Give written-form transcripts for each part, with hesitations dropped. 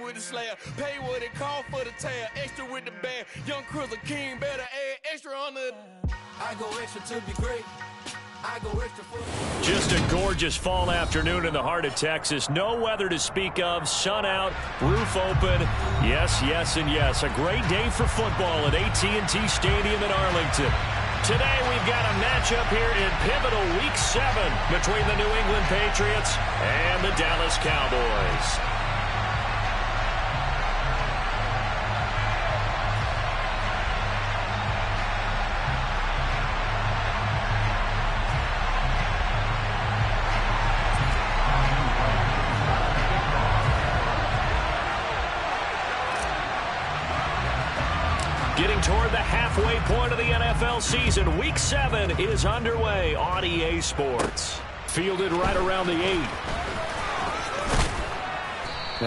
with the slayer. Pay what it call for the tail. Extra with the bag. Young Cruiser King better add extra on the. I go extra to be great. I go extra for. Just a gorgeous fall afternoon in the heart of Texas. No weather to speak of. Sun out. Roof open. Yes, yes, and yes. A great day for football at AT&T Stadium in Arlington. Today we've got a matchup here in pivotal Week 7 between the New England Patriots and the Dallas Cowboys. Getting toward the halfway point of the NFL season, Week 7 is underway on EA Sports. Fielded right around the 8.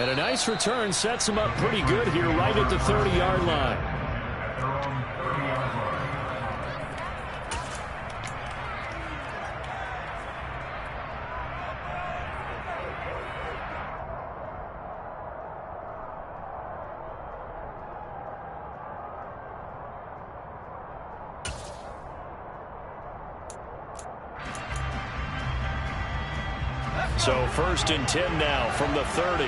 And a nice return sets him up pretty good here right at the 30-yard line. So 1st and 10 now from the 30.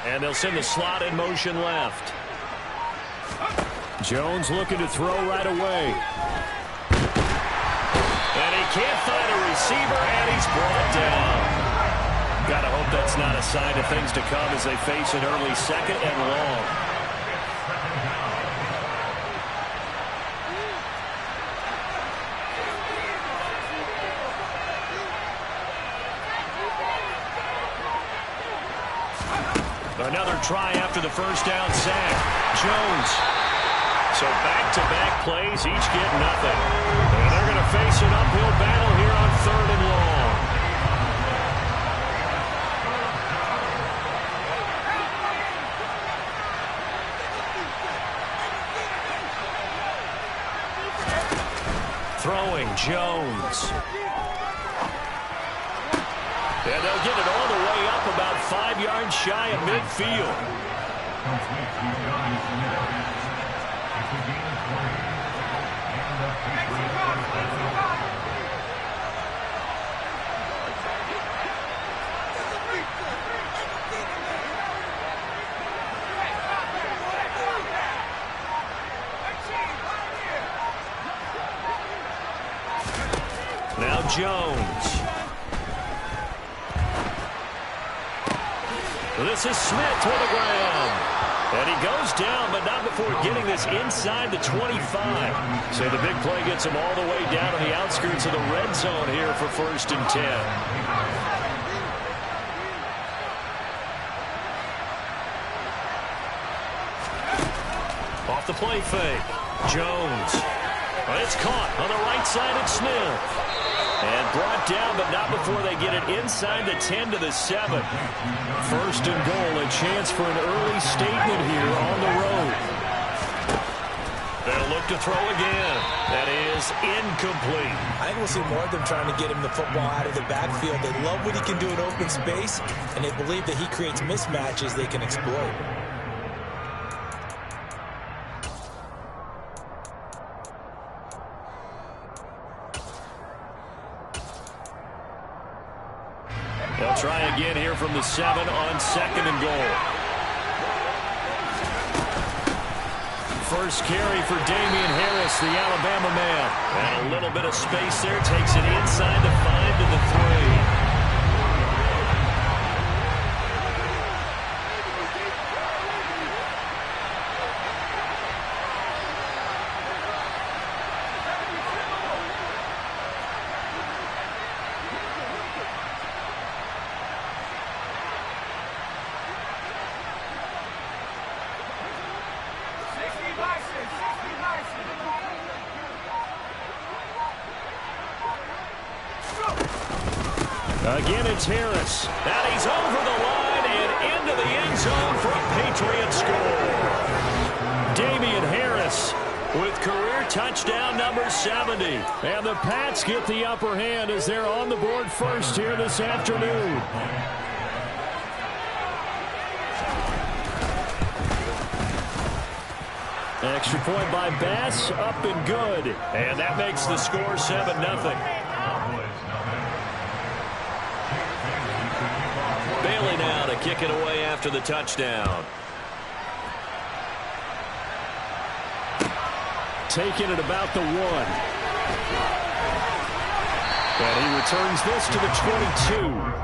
And they'll send the slot in motion left. Jones looking to throw right away. And he can't find a receiver, and he's brought down. Gotta hope that's not a sign of things to come as they face an early 2nd and long. Another try after the first down sack. Jones. So back-to-back plays, each get nothing. And they're going to face an uphill battle here on 3rd and long. Throwing Jones. And they'll get it all the way up about 5 yards shy of midfield. Now Jones. This is Smith to the ground. And he goes down, but not before getting this inside the 25. So the big play gets him all the way down on the outskirts of the red zone here for 1st and 10. Off the play fake. Jones. Well, it's caught on the right side of Smith. And brought down, but not before they get it inside the 10 to the 7. 1st and goal, a chance for an early statement here on the road. They'll look to throw again. That is incomplete. I think we'll see more of them trying to get him the football out of the backfield. They love what he can do in open space, and they believe that he creates mismatches they can exploit. They'll try again here from the 7 on 2nd and goal. First carry for Damian Harris, the Alabama man. And a little bit of space there. Takes it inside the 5 to the 3. Again, it's Harris. And he's over the line and into the end zone for a Patriots score. Damian Harris with career touchdown number 70. And the Pats get the upper hand as they're on the board first here this afternoon. Extra point by Bass, up and good. And that makes the score 7-0. Bailey now to kick it away after the touchdown. Taking it about the 1. And he returns this to the 22.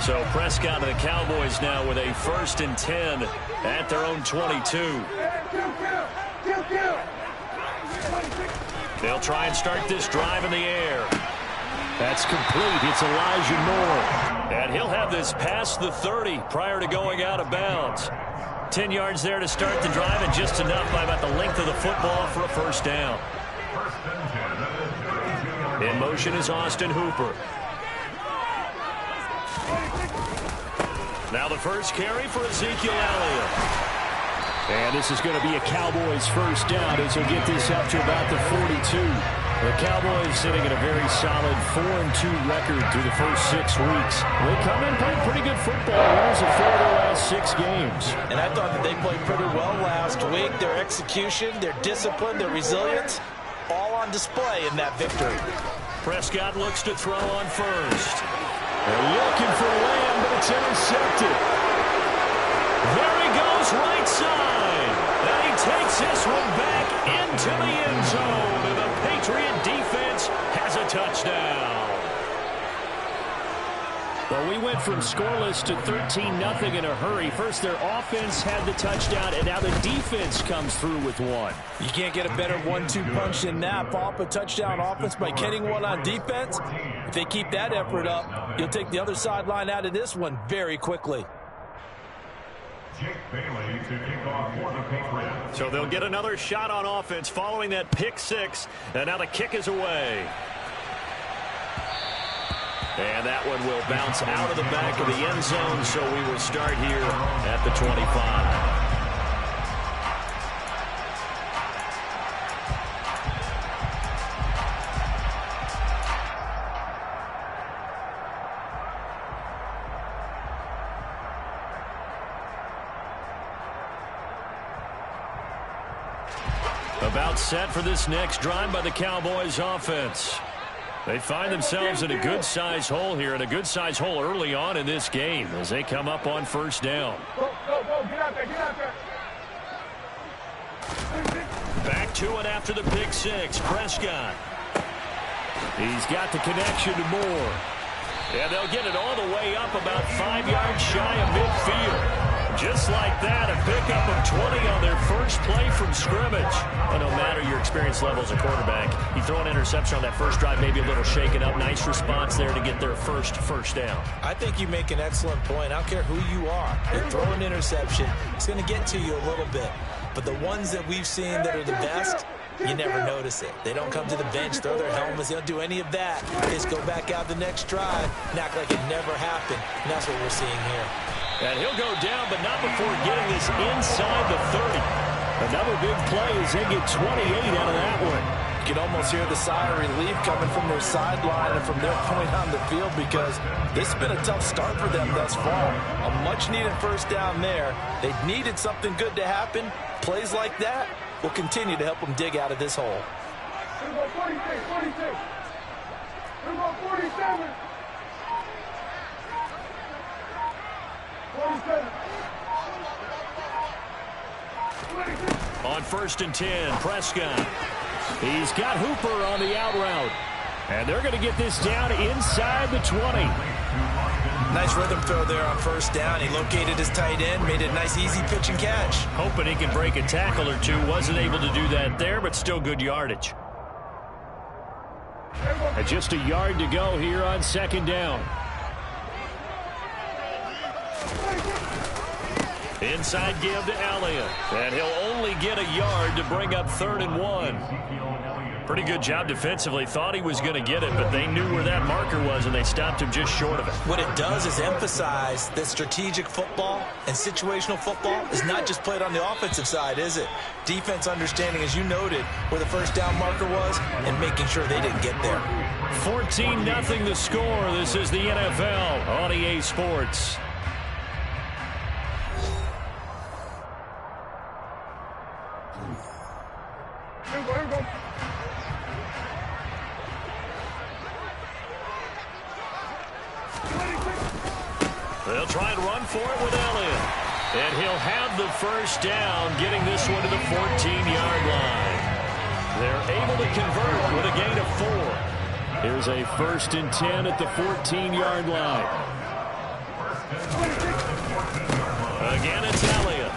So Prescott and the Cowboys now with a 1st and 10 at their own 22. They'll try and start this drive in the air. That's complete. It's Elijah Moore. And he'll have this past the 30 prior to going out of bounds. 10 yards there to start the drive and just enough by about the length of the football for a 1st down. In motion is Austin Hooper. Now the first carry for Ezekiel Elliott. And this is going to be a Cowboys 1st down as he'll get this up to about the 42. The Cowboys sitting at a very solid 4-2 record through the first 6 weeks. They come in playing pretty good football. Winners of 4 of their last 6 games. And I thought that they played pretty well last week. Their execution, their discipline, their resilience, all on display in that victory. Prescott looks to throw on first. They're looking for Lamb, but it's intercepted. There he goes, right side. And he takes this one back into the end zone. And the Patriot defense has a touchdown. Well, we went from scoreless to 13-0 in a hurry. First, their offense had the touchdown, and now the defense comes through with one. You can't get a better 1-2 punch than that. Follow up a touchdown offense by getting one on defense. If they keep that effort up, you'll take the other sideline out of this one very quickly. Bailey to kick off for the Patriots. So they'll get another shot on offense following that pick 6, and now the kick is away. And that one will bounce out of the back of the end zone, so we will start here at the 25. About set for this next drive by the Cowboys offense. They find themselves in a good-sized hole here, and a good-sized hole early on in this game as they come up on 1st down. Go, get out there, get out there. Back to it after the pick 6. Prescott. He's got the connection to Moore. And they'll get it all the way up about 5 yards shy of midfield. Just like that, a pickup of 20 on their first play from scrimmage. And no matter your experience level as a quarterback, you throw an interception on that first drive, maybe a little shaken up. Nice response there to get their first down. I think you make an excellent point. I don't care who you are. You throw an interception, it's going to get to you a little bit. But the ones that we've seen that are the best, you never notice it. They don't come to the bench, throw their helmets. They don't do any of that. They just go back out the next drive and act like it never happened. And that's what we're seeing here. And he'll go down, but not before getting this inside the 30. Another big play as they get 28 out of that one. You can almost hear the sigh of relief coming from their sideline and from their point on the field, because this has been a tough start for them thus far. A much-needed 1st down there. They needed something good to happen. Plays like that will continue to help them dig out of this hole. 46, 46. 47. 47. On 1st and 10, Prescott. He's got Hooper on the out route. And they're going to get this down inside the 20. Nice rhythm throw there on 1st down. He located his tight end, made it a nice easy pitch and catch. Hoping he can break a tackle or two. Wasn't able to do that there, but still good yardage. Just a yard to go here on second down. Inside give to Elliott. And he'll only get a yard to bring up 3rd and 1. Pretty good job defensively. Thought he was going to get it, but they knew where that marker was, and they stopped him just short of it. What it does is emphasize that strategic football and situational football is not just played on the offensive side, is it? Defense understanding, as you noted, where the first down marker was and making sure they didn't get there. 14-0 the score. This is the NFL on EA Sports. They'll try and run for it with Elliott. And he'll have the first down, getting this one to the 14-yard line. They're able to convert with a gain of 4. Here's a 1st and 10 at the 14-yard line. Again, it's Elliott.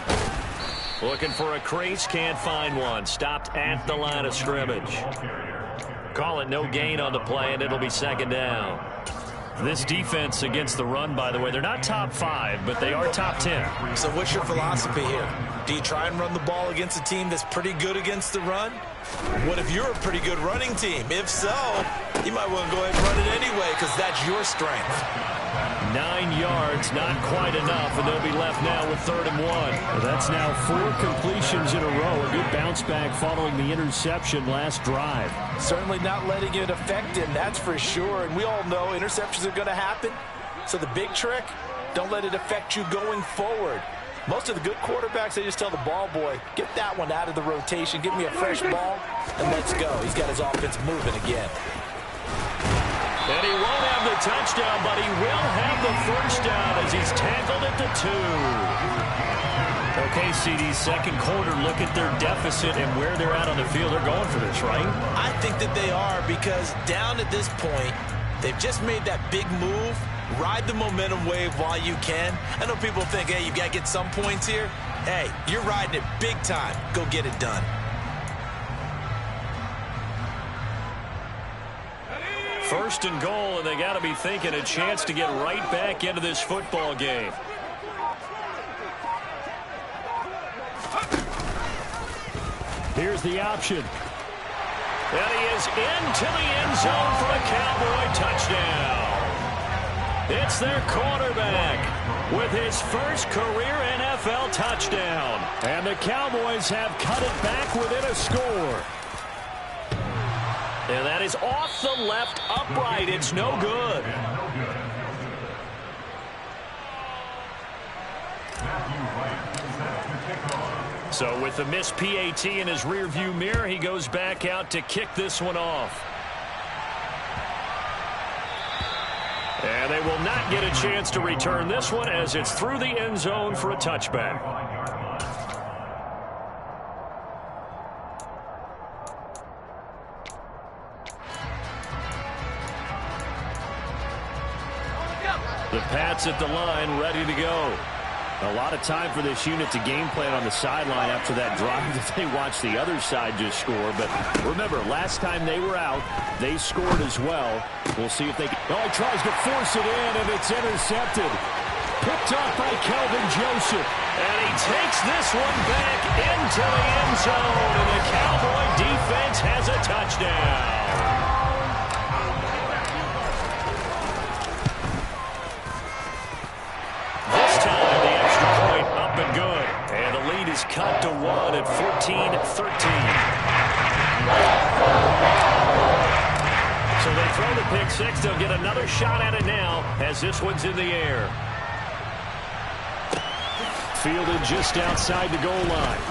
Looking for a crease, can't find one. Stopped at the line of scrimmage. Call it no gain on the play, and it'll be 2nd down. This defense against the run, by the way, they're not top 5, but they are top 10. So what's your philosophy here? Do you try and run the ball against a team that's pretty good against the run? What if you're a pretty good running team? If so, you might want to go ahead and run it anyway because that's your strength. 9 yards, not quite enough, and they'll be left now with 3rd and 1. Well, that's now 4 completions in a row. A good bounce back following the interception last drive. Certainly not letting it affect him, that's for sure. And we all know interceptions are going to happen. So the big trick, don't let it affect you going forward. Most of the good quarterbacks, they just tell the ball boy, get that one out of the rotation, give me a fresh ball, and let's go. He's got his offense moving again. And he won't have the touchdown, but he will have the first down as he's tackled at the 2. Okay, CD, second quarter, look at their deficit and where they're at on the field. They're going for this, right? I think that they are because down at this point, they've just made that big move. Ride the momentum wave while you can. I know people think, hey, you've got to get some points here. Hey, you're riding it big time. Go get it done. First and goal, and they got to be thinking a chance to get right back into this football game. Here's the option. And he is into the end zone for a Cowboy touchdown. It's their quarterback with his first career NFL touchdown. And the Cowboys have cut it back within a score. And that is off the left upright. It's no good. So with the missed PAT in his rearview mirror, he goes back out to kick this one off. And they will not get a chance to return this one as it's through the end zone for a touchback. The Pats at the line, ready to go. A lot of time for this unit to game plan on the sideline after that drive that they watched the other side just score. But remember, last time they were out, they scored as well. We'll see if they can. Oh, he tries to force it in, and it's intercepted. Picked up by Kelvin Joseph. And he takes this one back into the end zone, and the Cowboy defense has a touchdown. Cut to 1 at 14-13. So they throw the pick six. They'll get another shot at it now as this one's in the air. Fielded just outside the goal line.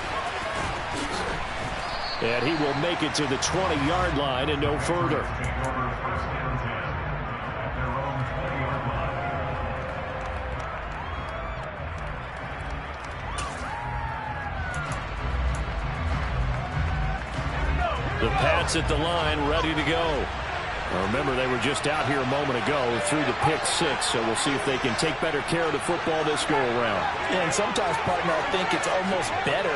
And he will make it to the 20-yard line and no further. The Pats at the line, ready to go. Remember, they were just out here a moment ago through the pick six, so we'll see if they can take better care of the football this go-around. Yeah, and sometimes, partner, I think it's almost better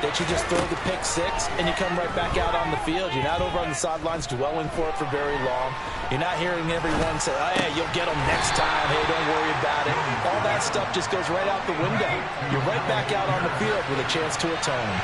that you just throw the pick six and you come right back out on the field. You're not over on the sidelines dwelling for it for very long. You're not hearing everyone say, oh, yeah, you'll get them next time. Hey, don't worry about it. All that stuff just goes right out the window. You're right back out on the field with a chance to atone.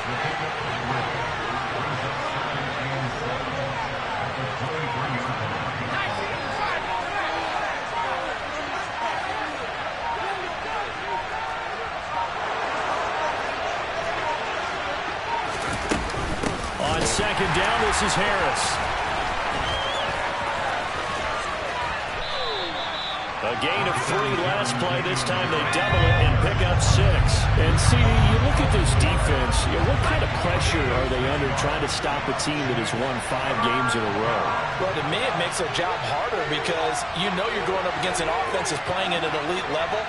On second down, this is Harris. A gain of 3 last play. This time they double it and pick up 6. And CD, you look at this defense, what kind of pressure are they under trying to stop a team that has won 5 games in a row? Well, to me, it makes their job harder because you know you're going up against an offense that's playing at an elite level.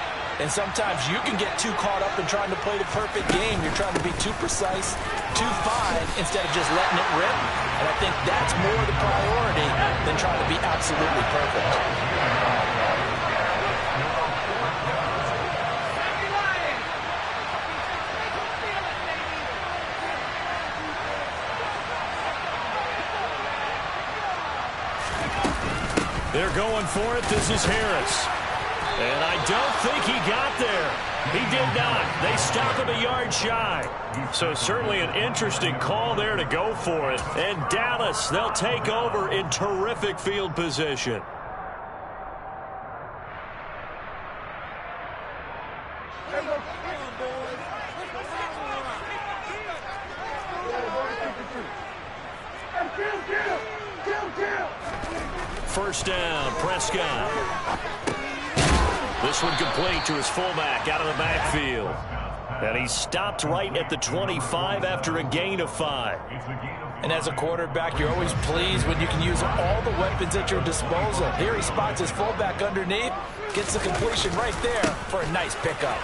And sometimes you can get too caught up in trying to play the perfect game. You're trying to be too precise, too fine, instead of just letting it rip. And I think that's more the priority than trying to be absolutely perfect. They're going for it. This is Harris. And I don't think he got there. He did not. They stop him a yard shy. So certainly an interesting call there to go for it. And Dallas, they'll take over in terrific field position. First down, Prescott. This one complete to his fullback out of the backfield. And he stopped right at the 25 after a gain of 5. And as a quarterback, you're always pleased when you can use all the weapons at your disposal. Here he spots his fullback underneath, gets the completion right there for a nice pickup.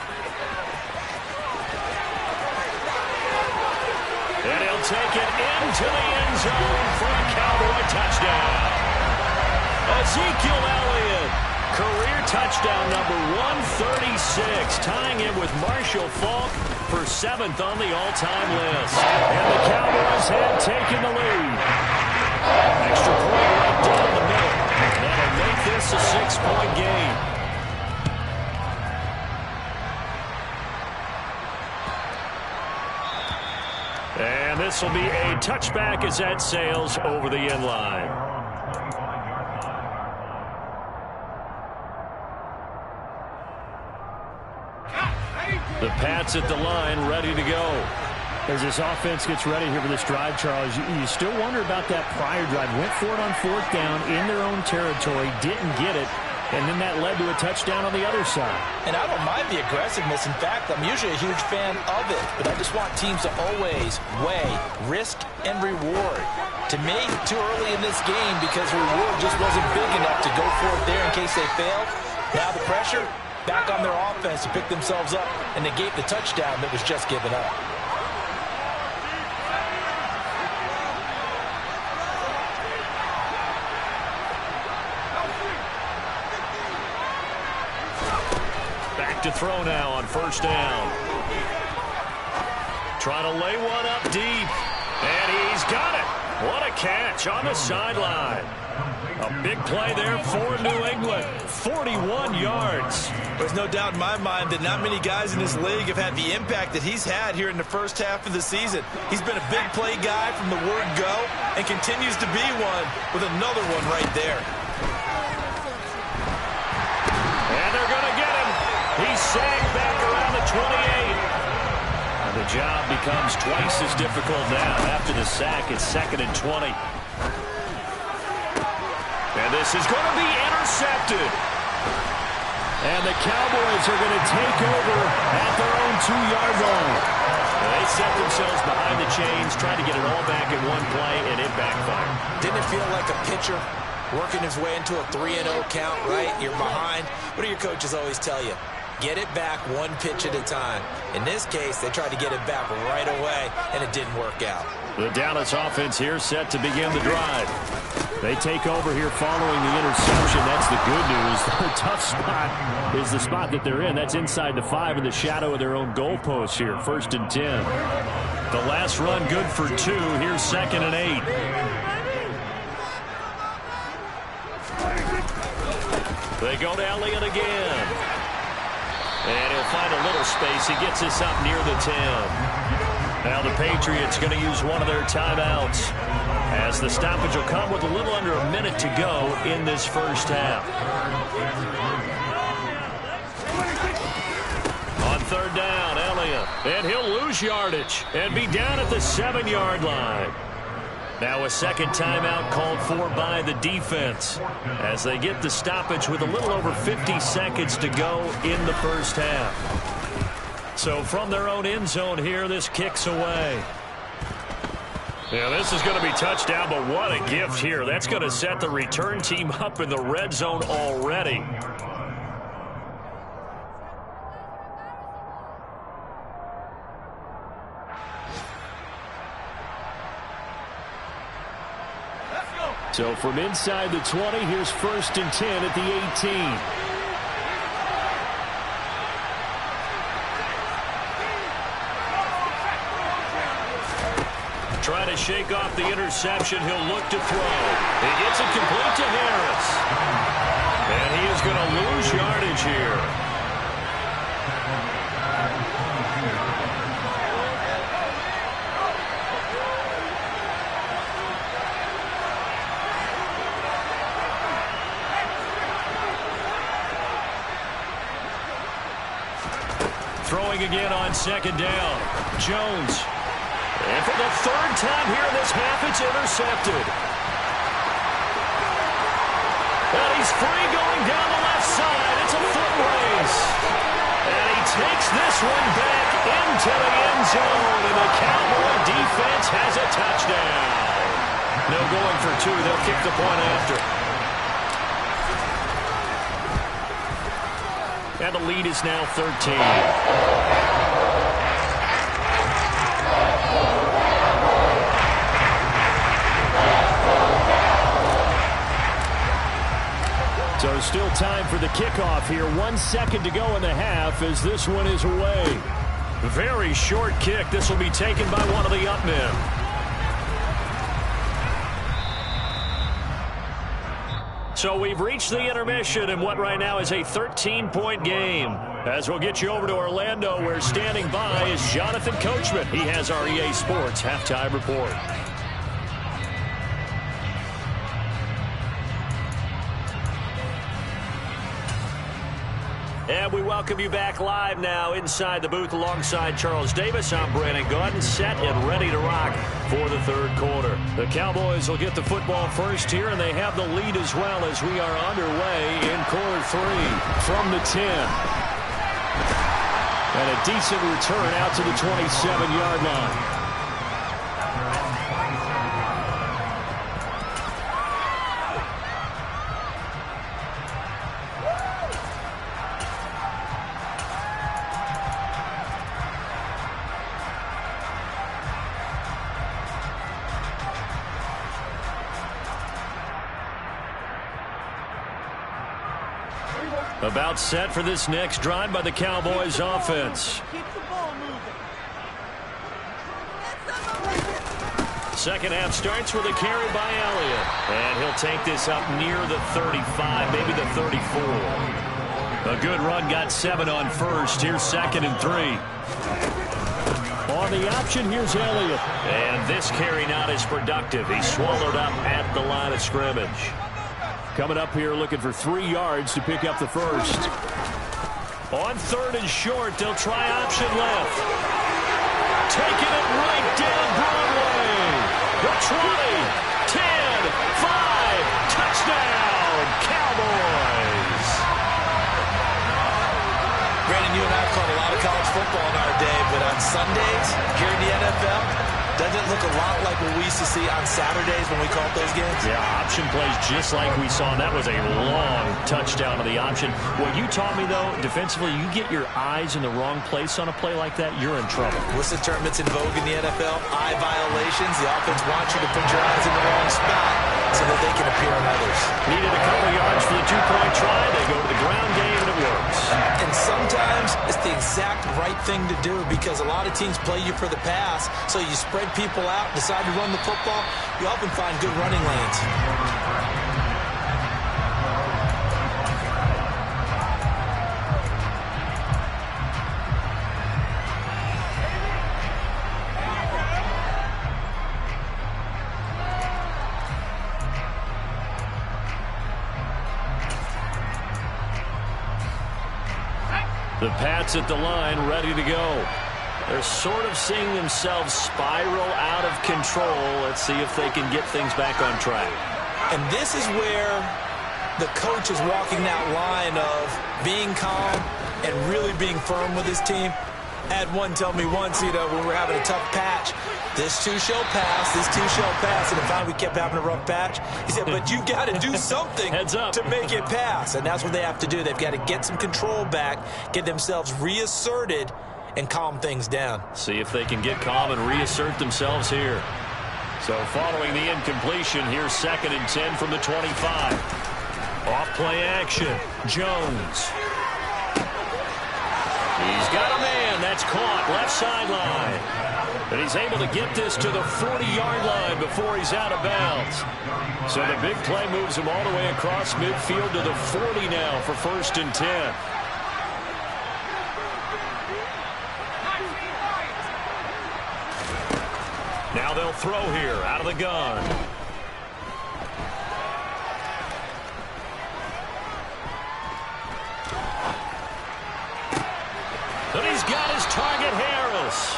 And he'll take it into the end zone for a Cowboy touchdown. Ezekiel Elliott, career touchdown number 136, tying it with Marshall Faulk for 7th on the all-time list. And the Cowboys have taken the lead. Extra point right down the middle. That'll make this a 6-point game. And this will be a touchback as that sails over the end line. The Pats at the line, ready to go. As this offense gets ready here for this drive, Charles, you still wonder about that prior drive. Went for it on 4th down in their own territory, didn't get it, and then that led to a touchdown on the other side. And I don't mind the aggressiveness. In fact, I'm usually a huge fan of it, but I just want teams to always weigh risk and reward. To me, too early in this game because the reward just wasn't big enough to go for it there in case they failed. Now the pressure back on their offense to pick themselves up and negate the touchdown that was just given up. Back to throw now on 1st down. Trying to lay one up deep. And he's got it. What a catch on the sideline. A big play there for New England. 41 yards. There's no doubt in my mind that not many guys in this league have had the impact that he's had here in the first half of the season. He's been a big play guy from the word go and continues to be one with another one right there. And they're going to get him. He's sagged back around the 28. And the job becomes twice as difficult now. After the sack, it's 2nd and 20. And this is going to be intercepted. And the Cowboys are going to take over at their own 2-yard line. They set themselves behind the chains, trying to get it all back in one play, and it backfired. Didn't it feel like a pitcher working his way into a 3-0 count, right? You're behind. What do your coaches always tell you? Get it back one pitch at a time. In this case, they tried to get it back right away, and it didn't work out. The Dallas offense here set to begin the drive. They take over here following the interception. That's the good news. The tough spot is the spot that they're in. That's inside the 5 in the shadow of their own goalpost here. 1st and 10. The last run good for 2. Here's 2nd and 8. They go to Elliott again. And he'll find a little space. He gets this up near the 10. Now the Patriots going to use one of their timeouts, as the stoppage will come with a little under a minute to go in this first half. On 3rd down, Elliott. And he'll lose yardage and be down at the 7-yard line. Now a second timeout called for by the defense, as they get the stoppage with a little over 50 seconds to go in the first half. So from their own end zone here, this kicks away. Yeah, this is going to be touchdown, but what a gift here. That's going to set the return team up in the red zone already. So from inside the 20, here's 1st and 10 at the 18. Trying to shake off the interception. He'll look to throw. He gets it complete to Harris. And he is going to lose yardage here. Throwing again on 2nd down. Jones. And for the 3rd time here in this half, it's intercepted. And he's free going down the left side. It's a foot race. And he takes this one back into the end zone. And the Cowboy defense has a touchdown. No going for 2. They'll kick the point after. And the lead is now 13. So still time for the kickoff here. 1 second to go in the half as this one is away. Very short kick. This will be taken by one of the up men. So we've reached the intermission in what right now is a 13-point game. As we'll get you over to Orlando, where standing by is Jonathan Coachman. He has our EA Sports halftime report. And we welcome you back live now inside the booth alongside Charles Davis. I'm Brandon Gaudin, set and ready to rock for the 3rd quarter. The Cowboys will get the football first here, and they have the lead as well as we are underway in quarter 3 from the 10. And a decent return out to the 27-yard line. About set for this next drive by the Cowboys offense. Second half starts with a carry by Elliott. And he'll take this up near the 35, maybe the 34. A good run, got 7 on first. Here's 2nd and 3. On the option, here's Elliott. And this carry not as productive. He's swallowed up at the line of scrimmage. Coming up here looking for 3 yards to pick up the first. On 3rd and short, they'll try option left. Taking it right down Broadway. The 20, 10, 5, touchdown, Cowboys. Brandon, you and I have caught a lot of college football in our day, but on Sundays here in the NFL, Doesn't it look a lot like what we used to see on Saturdays when we called those games? Yeah, option plays just like we saw. And that was a long touchdown on the option. What you taught me, though, defensively, you get your eyes in the wrong place on a play like that, you're in trouble. What's the term that's in vogue in the NFL? Eye violations. The offense wants you to put your eyes in the wrong spot so that they can appear on others. Needed a couple yards for the two-point try. They go to the ground game, and it works. And sometimes it's the exact right thing to do because a lot of teams play you for the pass, so you spread people out, decide to run the football. You often find good running lanes. The Pats at the line, ready to go. They're sort of seeing themselves spiral out of control. Let's see if they can get things back on track. And this is where the coach is walking that line of being calm and really being firm with his team. I had one tell me once, when we were having a tough patch, this too shall pass, this too shall pass. And finally we kept having a rough patch. He said, but you got to do something to make it pass. And that's what they have to do. They've got to get some control back, get themselves reasserted, and calm things down. See if they can get calm and reassert themselves here. So following the incompletion, here's 2nd and 10 from the 25. Off play action. Jones. He's got a man. That's caught. Left sideline. And he's able to get this to the 40-yard line before he's out of bounds. So the big play moves him all the way across midfield to the 40 now for 1st and 10. Now they'll throw here out of the gun. And he's got his target, Harris.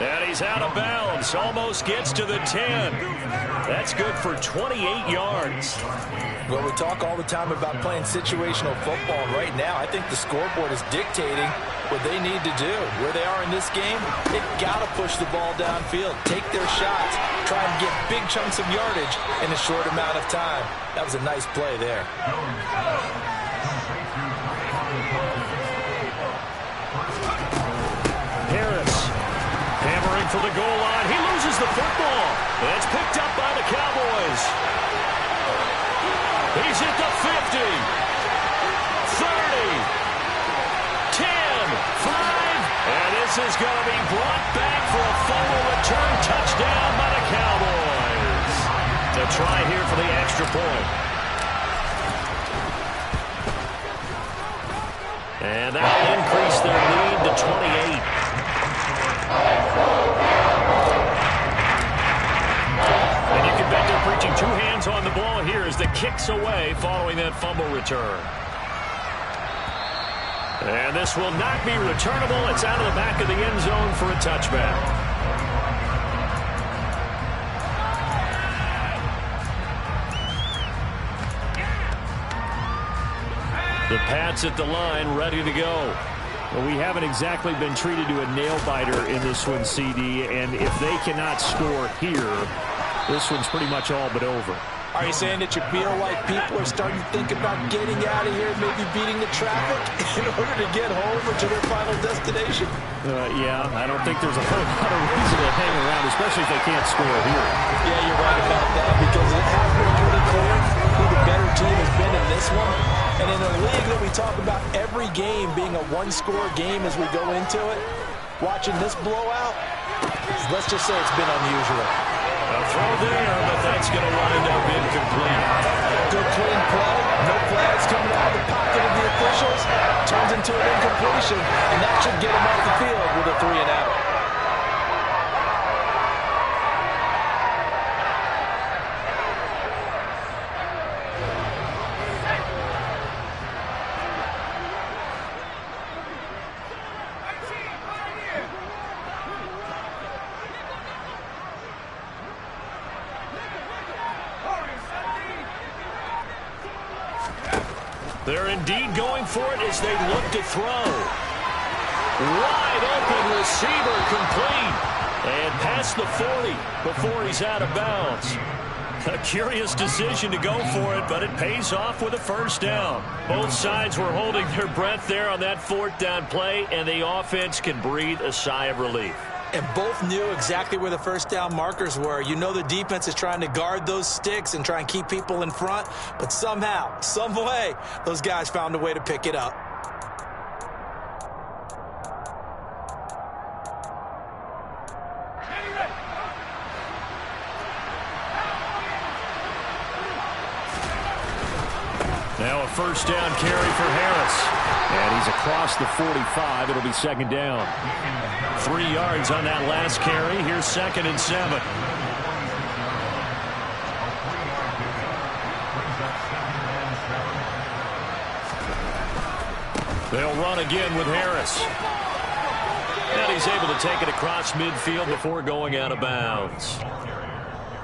And he's out of bounds. Almost gets to the 10. That's good for 28 yards. Well, we talk all the time about playing situational football. Right now, I think the scoreboard is dictating what they need to do. Where they are in this game, they've got to push the ball downfield, take their shots, try and get big chunks of yardage in a short amount of time. That was a nice play there. Harris hammering for the goal line. He loses the football. And it's picked up by the Cowboys. He's at the 50. 30. 10. 5. And this is going to be brought back for a fumble return touchdown by the Cowboys. To try here for the extra point. And that'll increase their lead to 28. And you can bet they're preaching two hands on the ball here as the kick's away following that fumble return. And this will not be returnable. It's out of the back of the end zone for a touchback. The Pats at the line, ready to go. Well, we haven't exactly been treated to a nail-biter in this one, CD, and if they cannot score here, this one's pretty much all but over. Are you saying that you feel like people are starting to think about getting out of here, maybe beating the traffic in order to get home or to their final destination? Yeah, I don't think there's a whole lot of reason to hang around, especially if they can't score here. Yeah, you're right about that, because it has been pretty clear who the better team has been in this one. And in a league that we talk about every game being a one-score game as we go into it, watching this blowout, let's just say it's been unusual. A throw there, but that's going to wind up incomplete. Good clean play. No flags coming out of the pocket of the officials. Turns into an incompletion, and that should get him off the field with a 3-and-out. They're indeed going for it as they look to throw. Wide open receiver complete. And past the 40 before he's out of bounds. A curious decision to go for it, but it pays off with a first down. Both sides were holding their breath there on that fourth down play, and the offense can breathe a sigh of relief. And both knew exactly where the first down markers were. You know the defense is trying to guard those sticks and try and keep people in front, but somehow, some way, those guys found a way to pick it up. Now a first down carry for Harris. And he's across the 45. It'll be second down. 3 yards on that last carry. Here's 2nd and 7. They'll run again with Harris. And he's able to take it across midfield before going out of bounds.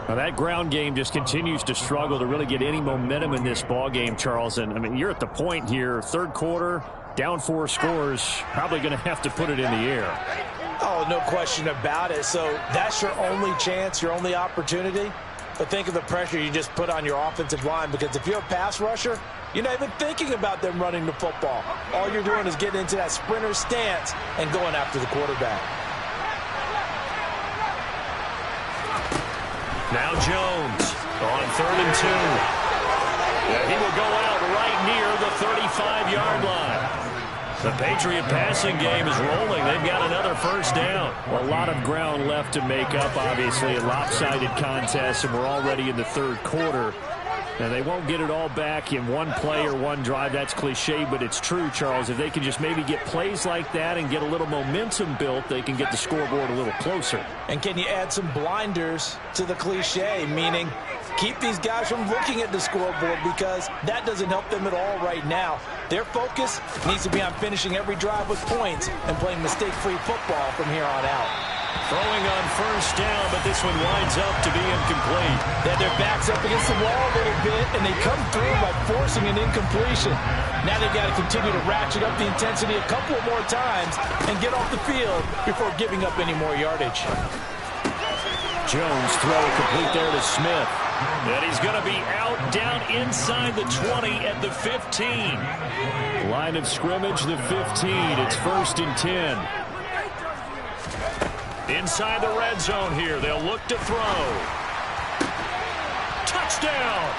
Now that ground game just continues to struggle to really get any momentum in this ball game, Charles. And I mean, you're at the point here, third quarter, down 4 scores, probably going to have to put it in the air. Oh, no question about it. So that's your only chance, your only opportunity. But think of the pressure you just put on your offensive line, because if you're a pass rusher, you're not even thinking about them running the football. All you're doing is getting into that sprinter stance and going after the quarterback. Now Jones on 3rd and 2. And he will go out right near the 35-yard line. The Patriot passing game is rolling. They've got another first down. A lot of ground left to make up, obviously, a lopsided contest, and we're already in the third quarter. And they won't get it all back in one play or one drive. That's cliche, but it's true, Charles. If they can just maybe get plays like that and get a little momentum built, they can get the scoreboard a little closer. And can you add some blinders to the cliche, meaning keep these guys from looking at the scoreboard, because that doesn't help them at all right now. Their focus needs to be on finishing every drive with points and playing mistake-free football from here on out. Throwing on first down, but this one winds up to be incomplete. They had their backs up against the wall a little bit, and they come through by forcing an incompletion. Now they've got to continue to ratchet up the intensity a couple more times and get off the field before giving up any more yardage. Jones throw complete there to Smith. And he's going to be out down inside the 20 at the 15. Line of scrimmage, the 15. It's 1st and 10. Inside the red zone here. They'll look to throw. Touchdown!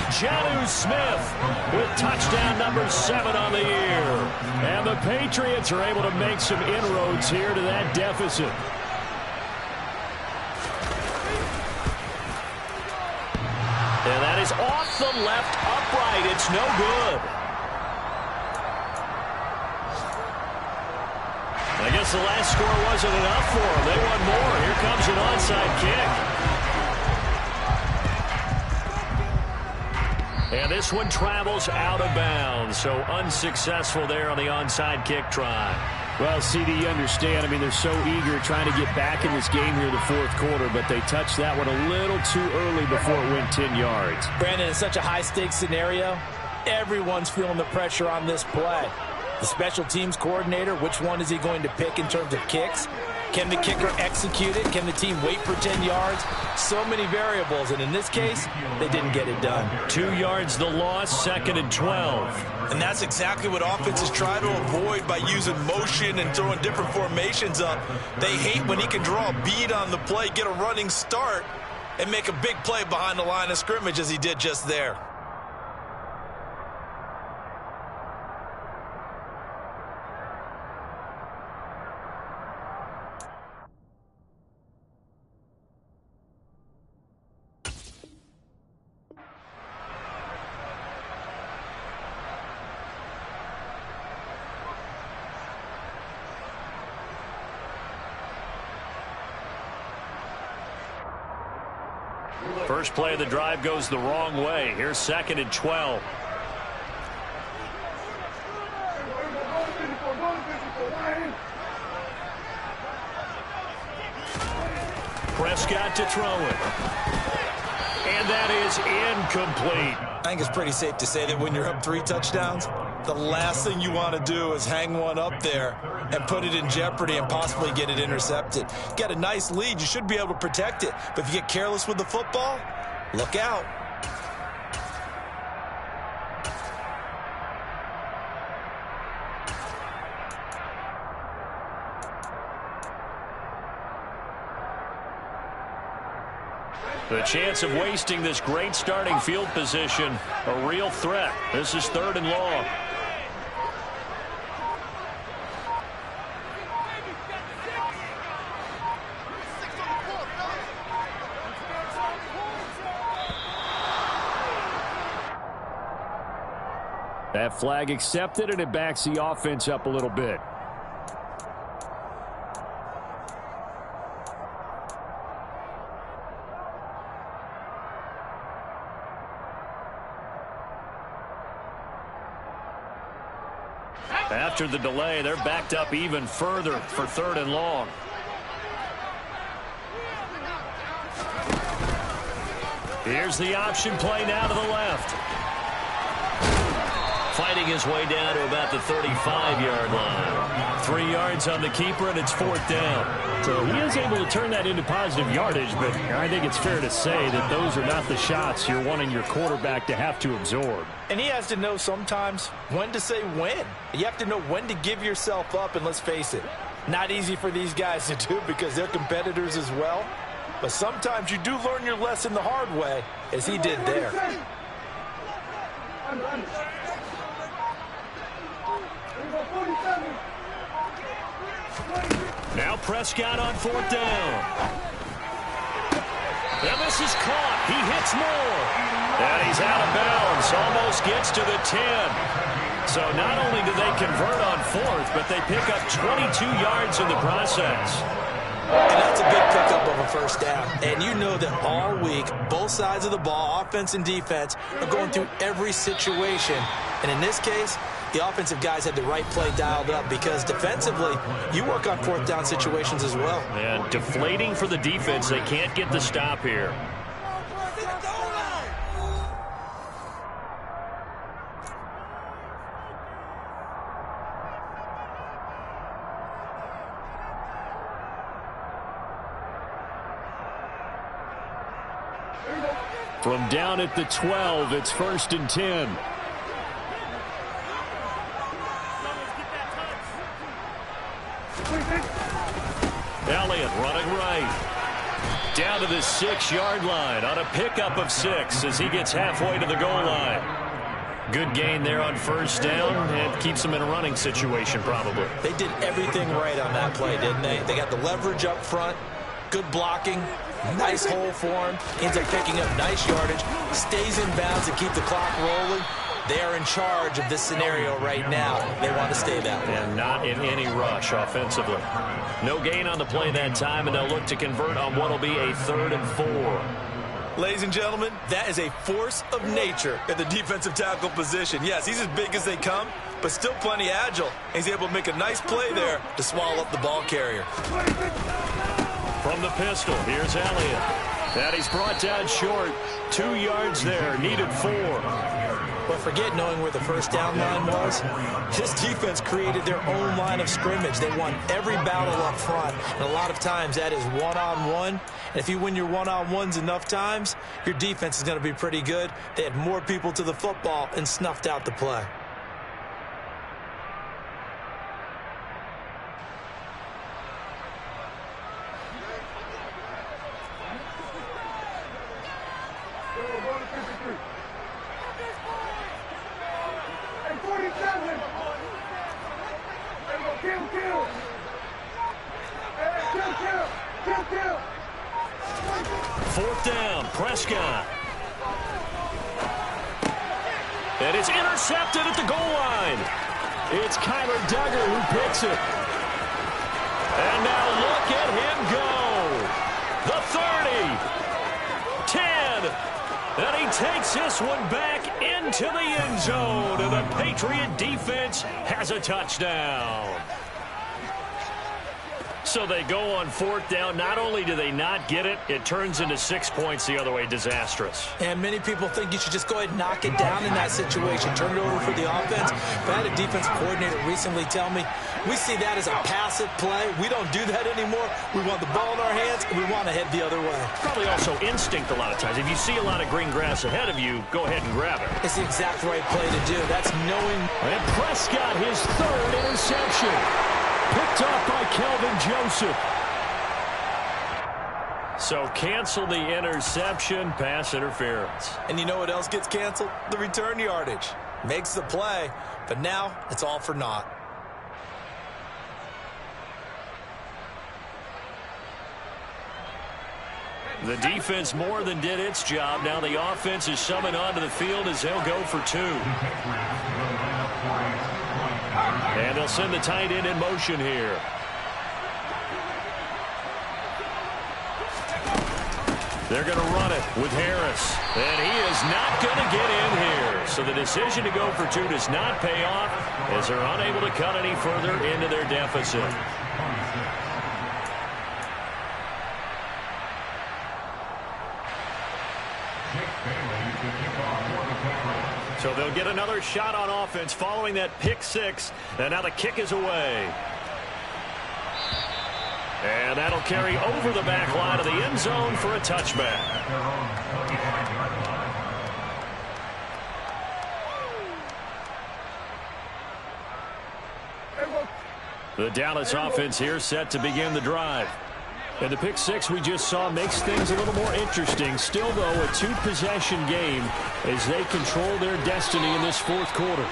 Jonnu Smith with touchdown number 7 on the year. And the Patriots are able to make some inroads here to that deficit. And that is off the left upright. It's no good. I guess the last score wasn't enough for them. They want more. Here comes an onside kick. And this one travels out of bounds. So unsuccessful there on the onside kick try. Well, CD, you understand. I mean, they're so eager trying to get back in this game here in the fourth quarter, but they touched that one a little too early before it went 10 yards. Brandon, it's such a high-stakes scenario. Everyone's feeling the pressure on this play. The special teams coordinator, which one is he going to pick in terms of kicks? Can the kicker execute it? Can the team wait for 10 yards? So many variables, and in this case, they didn't get it done. 2 yards the loss, 2nd and 12. And that's exactly what offenses try to avoid by using motion and throwing different formations up. They hate when he can draw a bead on the play, get a running start, and make a big play behind the line of scrimmage as he did just there. First play of the drive goes the wrong way. Here's 2nd and 12. Prescott to throw it. And that is incomplete. I think it's pretty safe to say that when you're up 3 touchdowns, The last thing you want to do is hang one up there and put it in jeopardy and possibly get it intercepted. Get a nice lead, you should be able to protect it. But if you get careless with the football, look out. The chance of wasting this great starting field position, a real threat. This is 3rd and long. That flag accepted, and it backs the offense up a little bit. After the delay, they're backed up even further for 3rd and long. Here's the option play now to the left. Fighting his way down to about the 35-yard line. 3 yards on the keeper, and it's 4th down. So he is able to turn that into positive yardage, but I think it's fair to say that those are not the shots you're wanting your quarterback to have to absorb. And he has to know sometimes when to say when. You have to know when to give yourself up, and let's face it, not easy for these guys to do because they're competitors as well. But sometimes you do learn your lesson the hard way, as he did there. Now Prescott on 4th down. Now this is caught. He hits more. And he's out of bounds. Almost gets to the 10. So not only do they convert on 4th, but they pick up 22 yards in the process. And that's a big pickup of a 1st down. And you know that all week, both sides of the ball, offense and defense, are going through every situation. And in this case, the offensive guys had the right play dialed up because defensively, you work on 4th down situations as well. And deflating for the defense. They can't get the stop here. From down at the 12, it's 1st and 10. Elliott running right. Down to the 6-yard line on a pickup of 6 as he gets halfway to the goal line. Good gain there on 1st down and keeps him in a running situation probably. They did everything right on that play, didn't they? They got the leverage up front, good blocking, nice hole for him, ends up picking up nice yardage, stays in bounds to keep the clock rolling. They are in charge of this scenario right now. They want to stay that way. And not in any rush offensively. No gain on the play that time, and they'll look to convert on what will be a 3rd and 4. Ladies and gentlemen, that is a force of nature at the defensive tackle position. Yes, he's as big as they come, but still plenty agile. He's able to make a nice play there to swallow up the ball carrier. From the pistol, here's Elliott. And he's brought down short. 2 yards there, needed 4. But forget knowing where the 1st down line was. This defense created their own line of scrimmage. They won every battle up front. And a lot of times that is one-on-one. And if you win your one-on-ones enough times, your defense is going to be pretty good. They had more people to the football and snuffed out the play. Fourth down, Prescott. And it's intercepted at the goal line. It's Kyler Duggar who picks it. And now look at him go. The 30, 10, and he takes this one back into the end zone, and the Patriot defense has a touchdown. So they go on fourth down. Not only do they not get it, it turns into 6 points the other way. Disastrous. And many people think you should just go ahead and knock it down in that situation. Turn it over for the offense. But I had a defense coordinator recently tell me, we see that as a passive play. We don't do that anymore. We want the ball in our hands, and we want to head the other way. Probably also instinct a lot of times. If you see a lot of green grass ahead of you, go ahead and grab it. It's the exact right play to do. That's knowing. And Prescott, his third interception. Picked off by Kelvin Joseph. So cancel the interception, pass interference. And you know what else gets canceled? The return yardage. Makes the play, but now it's all for naught. The defense more than did its job. Now the offense is summoned onto the field as they'll go for 2. And they'll send the tight end in motion here. They're going to run it with Harris. And he is not going to get in here. So the decision to go for 2 does not pay off as they're unable to cut any further into their deficit. So they'll get another shot on offense following that pick 6. And now the kick is away. And that'll carry over the back line of the end zone for a touchback. The Dallas offense here set to begin the drive. And the pick 6 we just saw makes things a little more interesting. Still, though, a 2-possession game as they control their destiny in this fourth quarter.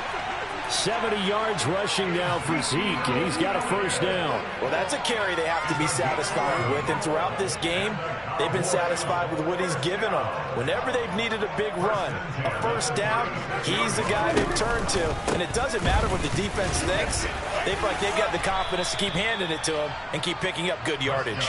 70 yards rushing now for Zeke, and he's got a first down. Well, that's a carry they have to be satisfied with, and throughout this game, they've been satisfied with what he's given them. Whenever they've needed a big run, a first down, he's the guy they've turned to, and it doesn't matter what the defense thinks. They feel like they've got the confidence to keep handing it to him and keep picking up good yardage.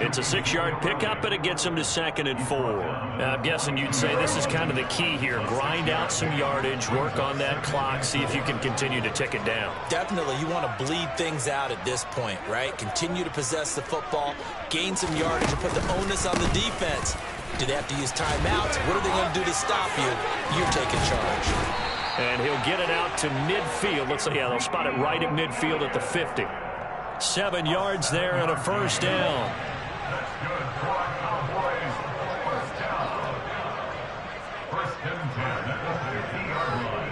It's a 6-yard pickup, and it gets them to 2nd and 4. Now, I'm guessing you'd say this is kind of the key here. Grind out some yardage, work on that clock, see if you can continue to tick it down. Definitely. You want to bleed things out at this point, right? Continue to possess the football, gain some yardage, and put the onus on the defense. Do they have to use timeouts? What are they going to do to stop you? You're taking charge. And he'll get it out to midfield. Looks like, yeah, they'll spot it right at midfield at the 50. 7 yards there and a first down. That's good for our Cowboys. First down. 1st and 10 at the 50-yard line.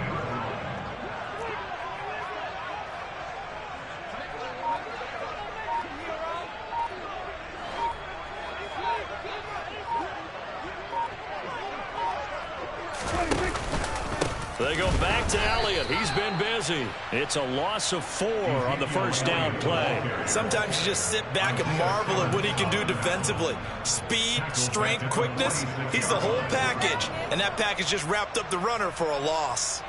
They go back to Elliott. He's been busy. It's a loss of 4 on the first down play. Sometimes you just sit back and marvel at what he can do defensively. Speed, strength, quickness, he's the whole package. And that package just wrapped up the runner for a loss.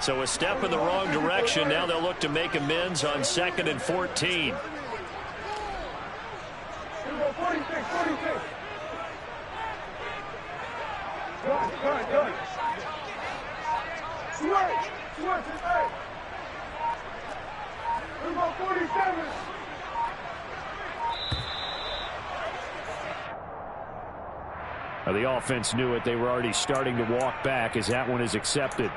So a step in the wrong direction. Now they'll look to make amends on 2nd and 14. 46. Good. Switch it, hey. We go 47. Now the offense knew it. They were already starting to walk back as that one is accepted.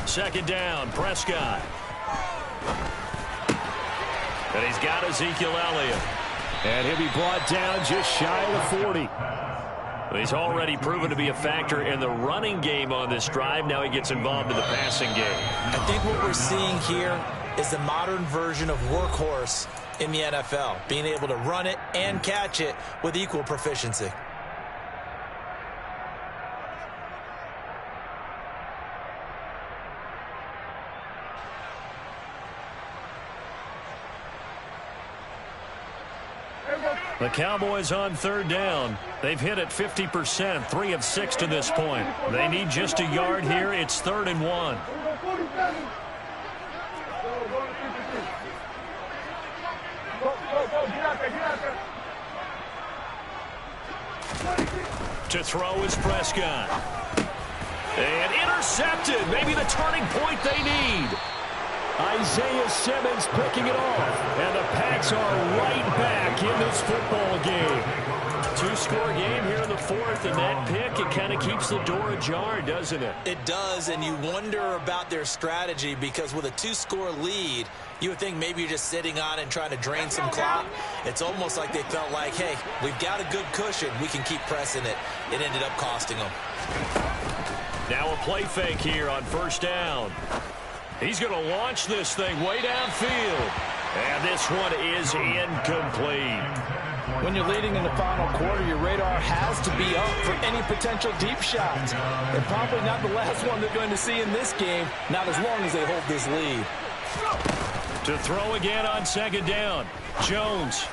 Second down, Prescott. And he's got Ezekiel Elliott. And he'll be brought down just shy of the 40. He's already proven to be a factor in the running game on this drive. Now he gets involved in the passing game. I think what we're seeing here is the modern version of workhorse in the NFL, being able to run it and catch it with equal proficiency. The Cowboys on third down. They've hit it 50%, 3 of 6 to this point. They need just a yard here. It's 3rd and 1. To throw is Prescott. And intercepted. Maybe the turning point they need. Isaiah Simmons picking it off. And the Pats are right back in this football game. 2-score game here in the 4th, and that pick, it kind of keeps the door ajar, doesn't it? It does, and you wonder about their strategy because with a 2-score lead, you would think maybe you're just sitting on it and trying to drain some clock. It's almost like they felt like, hey, we've got a good cushion. We can keep pressing it. It ended up costing them. Now a play fake here on 1st down. He's going to launch this thing way downfield. And this one is incomplete. When you're leading in the final quarter, your radar has to be up for any potential deep shots. And probably not the last one they're going to see in this game, not as long as they hold this lead. To throw again on 2nd down. Jones.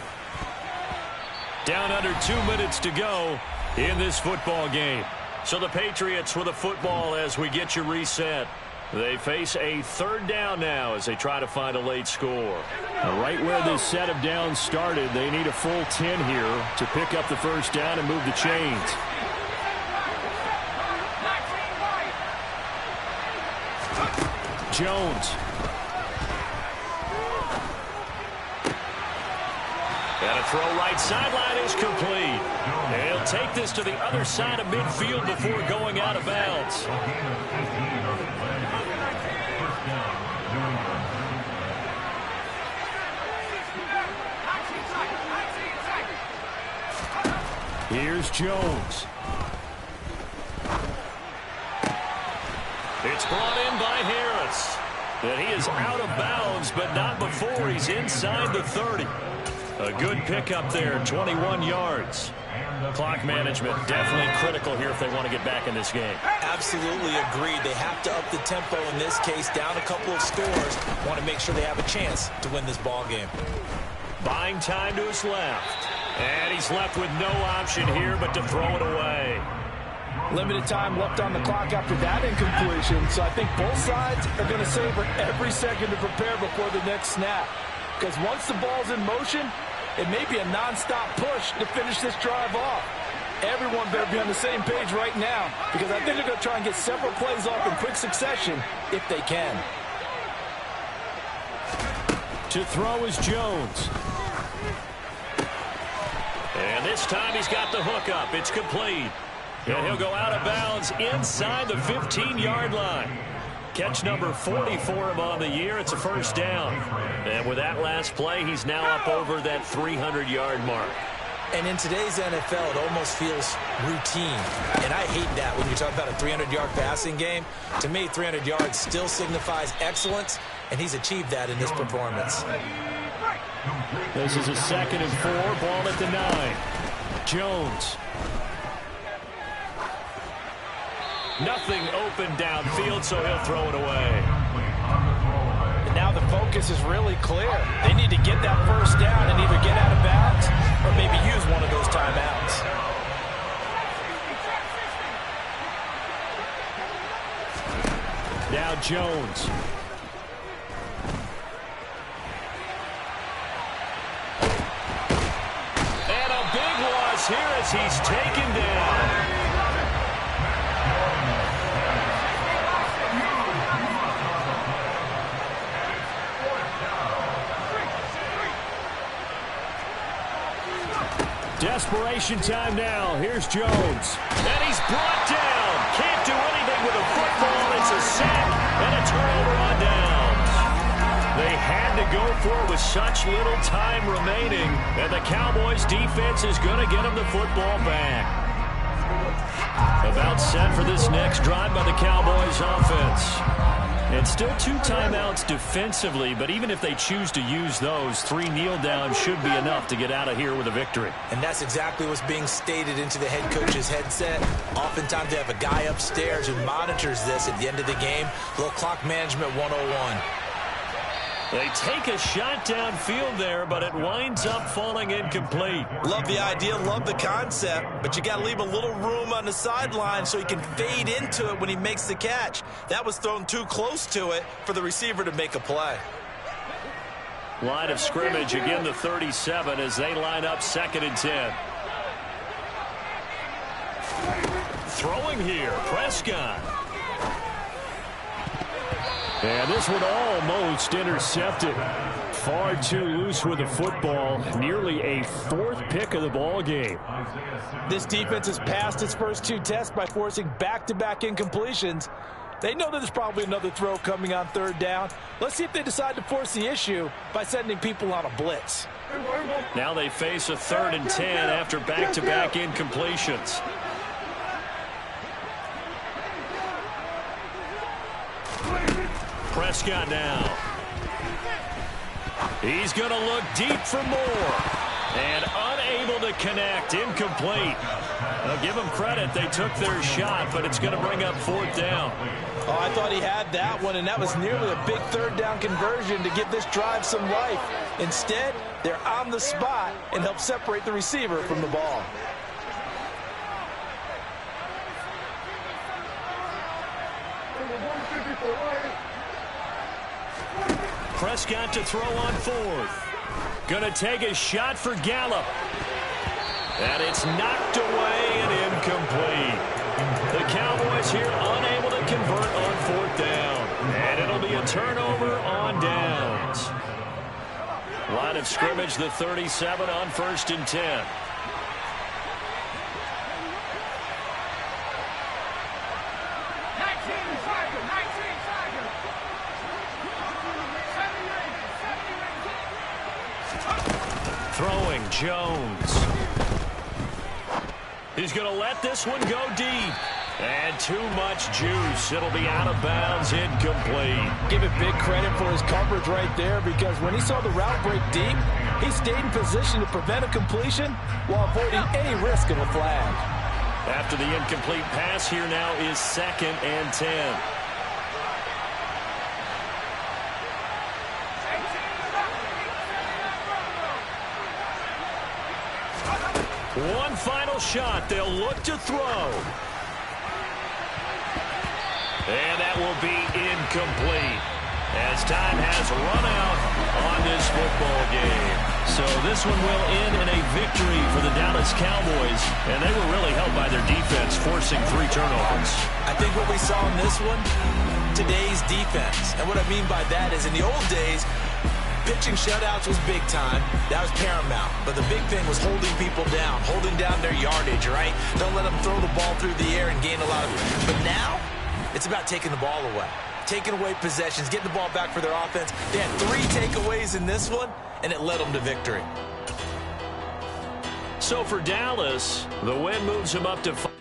Down under 2 minutes to go in this football game. So the Patriots with the football as we get you reset. They face a 3rd down now as they try to find a late score. Right where this set of downs started, they need a full 10 here to pick up the 1st down and move the chains. Jones. And a throw right sideline is complete. And he'll take this to the other side of midfield before going out of bounds. Here's Jones. It's brought in by Harris. And he is out of bounds, but not before he's inside the 30. A good pickup there, 21 yards. Clock management definitely critical here if they want to get back in this game. Absolutely agreed. They have to up the tempo in this case, down a couple of scores. Want to make sure they have a chance to win this ball game. Buying time to his left. And he's left with no option here but to throw it away. Limited time left on the clock after that incompletion, so I think both sides are going to savor every second to prepare before the next snap. Because once the ball's in motion, it may be a non-stop push to finish this drive off. Everyone better be on the same page right now because I think they're going to try and get several plays off in quick succession if they can. To throw is Jones. And this time he's got the hook up. It's complete. And he'll go out of bounds inside the 15-yard line. Catch number 40 for him on the year. It's a 1st down. And with that last play, he's now up over that 300-yard mark. And in today's NFL, it almost feels routine. And I hate that when you talk about a 300-yard passing game. To me, 300 yards still signifies excellence, and he's achieved that in this performance. This is a 2nd and 4, ball at the 9. Jones. Nothing open downfield, so he'll throw it away. And now the focus is really clear. They need to get that 1st down and either get out of bounds or maybe use one of those timeouts. Now Jones. And a big loss here as he's taken down. Desperation time now. Here's Jones. And he's brought down. Can't do anything with a football. It's a sack and a turnover on downs. They had to go for it with such little time remaining. And the Cowboys defense is going to get them the football back. About set for this next drive by the Cowboys offense. And still 2 timeouts defensively, but even if they choose to use those, 3 kneel downs should be enough to get out of here with a victory. And that's exactly what's being stated into the head coach's headset. Oftentimes they have a guy upstairs who monitors this at the end of the game. A little clock management 101. They take a shot downfield there, but it winds up falling incomplete. Love the idea, love the concept, but you got to leave a little room on the sideline so he can fade into it when he makes the catch. That was thrown too close to it for the receiver to make a play. Line of scrimmage, again the 37 as they line up 2nd and 10. Throwing here, Prescott. And this one almost intercepted. Far too loose with the football. Nearly a 4th pick of the ball game. This defense has passed its first 2 tests by forcing back-to-back incompletions. They know that there's probably another throw coming on 3rd down. Let's see if they decide to force the issue by sending people on a blitz. Now they face a 3rd and 10 after back-to-back incompletions. Prescott now. He's going to look deep for more. And unable to connect. Incomplete. I'll give them credit. They took their shot, but it's going to bring up 4th down. Oh, I thought he had that one, and that was nearly a big 3rd down conversion to give this drive some life. Instead, they're on the spot and help separate the receiver from the ball. Prescott to throw on 4th. Gonna take a shot for Gallup. And it's knocked away and incomplete. The Cowboys here unable to convert on 4th down. And it'll be a turnover on downs. Line of scrimmage, the 37 on 1st and 10. Throwing Jones. He's going to let this one go deep. And too much juice. It'll be out of bounds, incomplete. Give it big credit for his coverage right there, because when he saw the route break deep, he stayed in position to prevent a completion while avoiding any risk of a flag. After the incomplete pass, here now is 2nd and 10. One final shot. They'll look to throw. And that will be incomplete as time has run out on this football game. So this one will end in a victory for the Dallas Cowboys, and they were really helped by their defense, forcing 3 turnovers. I think what we saw in this one, today's defense. And what I mean by that is in the old days, pitching shutouts was big time. That was paramount. But the big thing was holding people down, holding down their yardage, right? Don't let them throw the ball through the air and gain a lot of it. But now, it's about taking the ball away. Taking away possessions, getting the ball back for their offense. They had 3 takeaways in this one, and it led them to victory. So for Dallas, the win moves them up to 5.